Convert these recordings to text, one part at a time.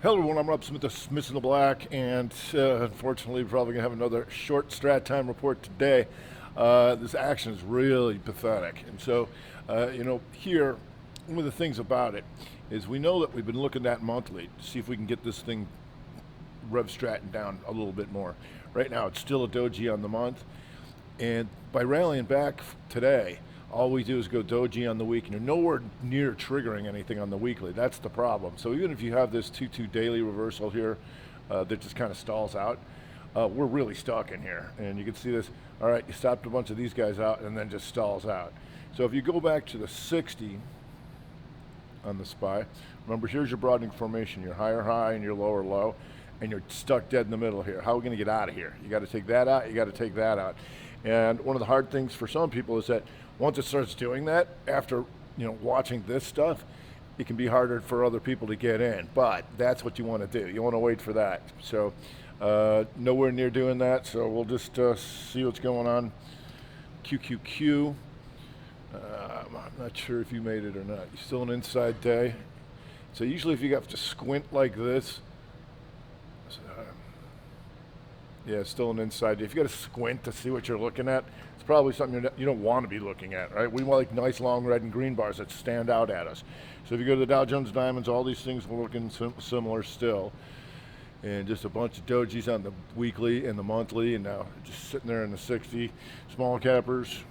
Hello everyone, I'm Rob Smith, the Smith in the Black, and unfortunately we're probably going to have another short strat time report today. This action is really pathetic, and so, here, one of the things about it is we know that we've been looking at monthly to see if we can get this thing rev stratting down a little bit more. Right now it's still a doji on the month, and by rallying back today, all we do is go doji on the week, and you're nowhere near triggering anything on the weekly. That's the problem. So even if you have this 2-2 daily reversal here that just kind of stalls out, we're really stuck in here. And you can see this. All right, you stopped a bunch of these guys out and then just stalls out. So if you go back to the 60 on the SPY, remember here's your broadening formation, your higher high and your lower low, and you're stuck dead in the middle here. How are we going to get out of here? You got to take that out, you got to take that out. And one of the hard things for some people is that once it starts doing that, after watching this stuff, it can be harder for other people to get in. But that's what you want to do. You want to wait for that. So nowhere near doing that. So we'll just see what's going on. QQQ. I'm not sure if you made it or not. You're still an inside day. So usually if you have to squint like this, yeah, still an inside day. If you got to squint to see what you're looking at, it's probably something you don't want to be looking at, right? We want like nice long red and green bars that stand out at us. So if you go to the Dow Jones Diamonds, all these things are looking similar still. And just a bunch of dojis on the weekly and the monthly, and now just sitting there in the 60. Small cappers.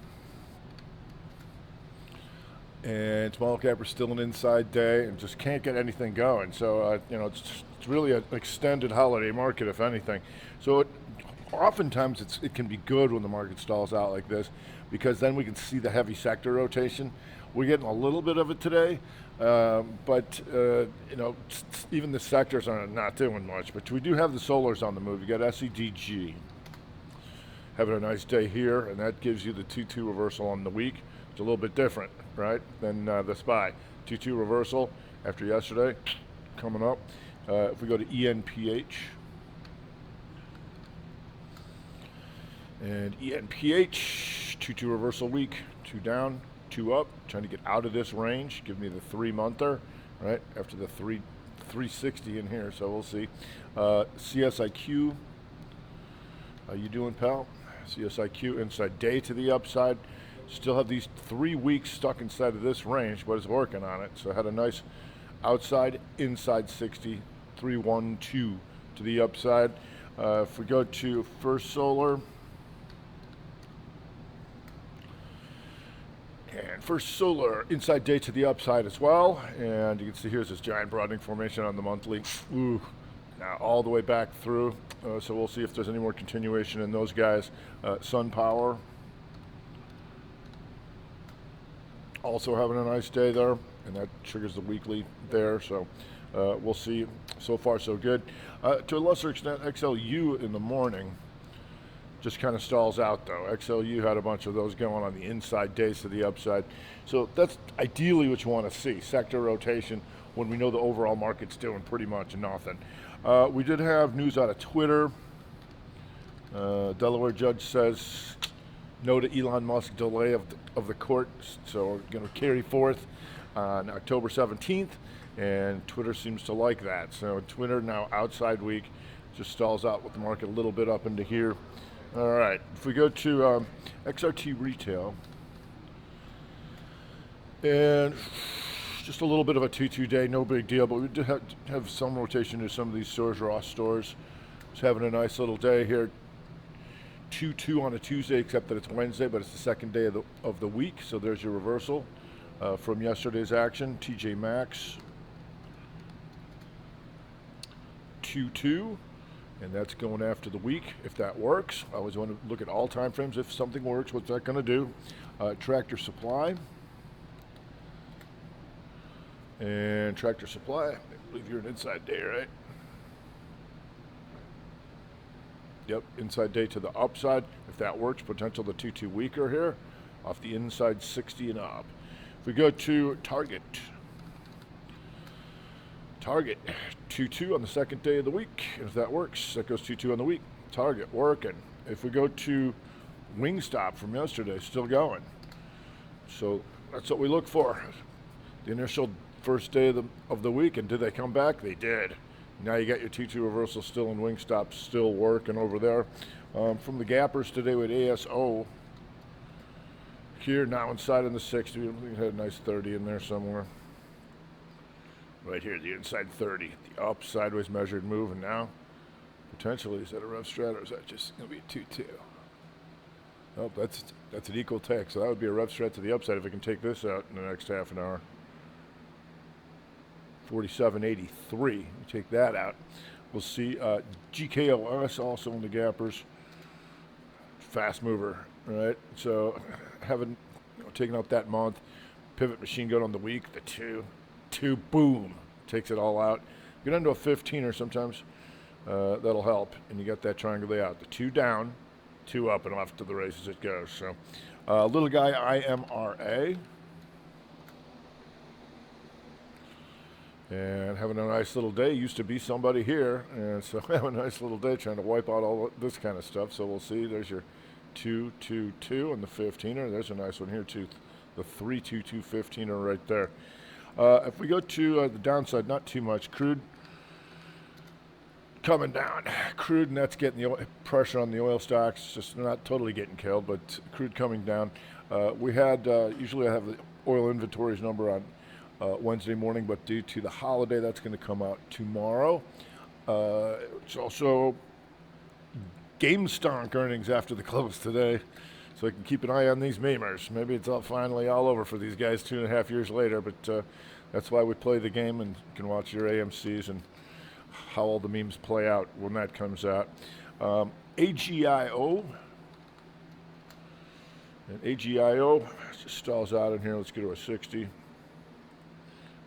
And small cappers still an inside day and just can't get anything going. So, it's really an extended holiday market, if anything. So oftentimes it can be good when the market stalls out like this, because then we can see the heavy sector rotation. We're getting a little bit of it today, but even the sectors are not doing much. But we do have the solars on the move. You got SEDG having a nice day here, and that gives you the 2-2 reversal on the week. It's a little bit different, right, than the SPY. 2-2 reversal after yesterday coming up. If we go to ENPH, and ENPH, 2-2 reversal week, 2 down, 2 up, trying to get out of this range. Give me the 3-monther, right, after the 360 in here, so we'll see. CSIQ, how you doing, pal? CSIQ inside day to the upside. Still have these 3 weeks stuck inside of this range, but it's working on it. So I had a nice outside, inside 60, 3-1-2 to the upside. If we go to First Solar, and First Solar, inside day to the upside as well. And you can see here's this giant broadening formation on the monthly. Ooh, now all the way back through. So we'll see if there's any more continuation in those guys. Sun Power, also having a nice day there, and that triggers the weekly there. So we'll see. So far, so good. To a lesser extent, XLU in the morning just kind of stalls out, though. XLU had a bunch of those going on the inside days to the upside. So that's ideally what you want to see, sector rotation, when we know the overall market's doing pretty much nothing. We did have news out of Twitter. Delaware judge says no to Elon Musk delay of the court, so we're going to carry forth on October 17th, and Twitter seems to like that. So Twitter now outside week just stalls out with the market a little bit up into here. All right, if we go to XRT retail, and just a little bit of a 2-2 day, no big deal, but we did have some rotation to some of these stores, Ross stores. Just having a nice little day here. 2-2 on a Tuesday, except that it's Wednesday, but it's the second day of the week, so there's your reversal from yesterday's action. TJ Maxx, 2-2, and that's going after the week, if that works. I always want to look at all time frames. If something works, what's that going to do? Tractor Supply, and Tractor Supply, I believe you're an inside day, right? Yep, inside day to the upside. If that works, potential the 2-2 weaker here, off the inside 60 and up. If we go to Target, 2-2 on the second day of the week. If that works, that goes 2-2 on the week. Target working. If we go to Wingstop from yesterday, still going. So that's what we look for. The initial first day of the week, and did they come back? They did. Now you got your 2-2 reversal still and wing stop still working over there. From the gappers today with ASO here now inside in the 60. We had a nice 30 in there somewhere. Right here, the inside 30, the up sideways measured move, and now potentially is that a rev strat or is that just going to be a 2-2? Oh, that's an equal take, so that would be a rev strat to the upside if we can take this out in the next half an hour. 47.83. You take that out. We'll see GKOS also in the gappers. Fast mover, right? So having taken out that month, pivot machine gun on the week, the 2, boom, takes it all out. Get into a 15er sometimes, that'll help, and you got that triangle layout. The 2 down, 2 up, and off to the races it goes. So, little guy IMRA. And having a nice little day. Used to be somebody here, and so having a nice little day trying to wipe out all this kind of stuff. So we'll see. There's your 2-2-2 on the 15er. There's a nice one here too. The 3-2-2 15er right there. If we go to the downside, not too much. Crude coming down. Crude, and that's getting the pressure on the oil stocks. Just not totally getting killed, but crude coming down. We had, usually I have the oil inventories number on Wednesday morning, but due to the holiday, that's going to come out tomorrow. It's also GameStonk earnings after the close today, so I can keep an eye on these memers. Maybe it's finally all over for these guys 2.5 years later, but that's why we play the game, and you can watch your AMCs and how all the memes play out when that comes out. AGIO. And AGIO just stalls out in here. Let's get to a 60.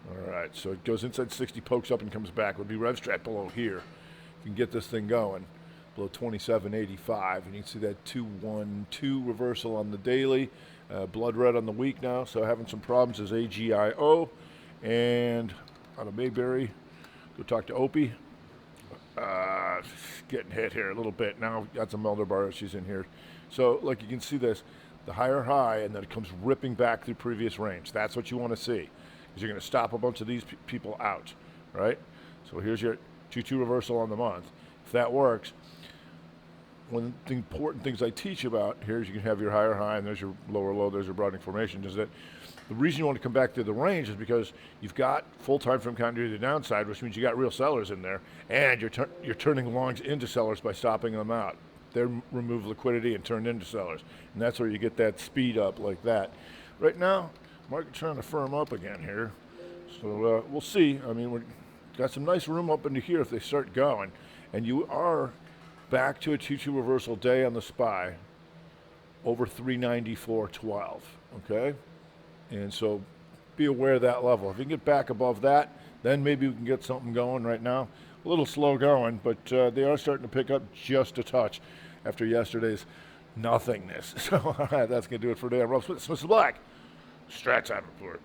All right, so it goes inside 60, pokes up, and comes back. Would be rev strat below here. You can get this thing going below 27.85, and you can see that 2-1-2 reversal on the daily. Blood red on the week now, so having some problems is AGIO. And out of Mayberry, go talk to Opie. Getting hit here a little bit. Now got some Melder bar issues in here. So, like you can see this, the higher high, and then it comes ripping back through previous range. That's what you want to see. You're going to stop a bunch of these people out, right? So here's your 2-2 reversal on the month. If that works, one of the important things I teach about here is you can have your higher high, and there's your lower low, there's your broadening formation, is that the reason you want to come back to the range is because you've got full time frame continuity to the downside, which means you got real sellers in there, and you're turning longs into sellers by stopping them out. They remove liquidity and turn into sellers, and that's where you get that speed up like that. Right now, market's trying to firm up again here, so we'll see. I mean, we've got some nice room up into here if they start going, and you are back to a 2-2 reversal day on the SPY over 394.12, okay? And so be aware of that level. If you can get back above that, then maybe we can get something going. Right now. A little slow going, but they are starting to pick up just a touch after yesterday's nothingness. So all right, that's going to do it for today. I'm Rob Smith, Smith Black. Strat Time Report.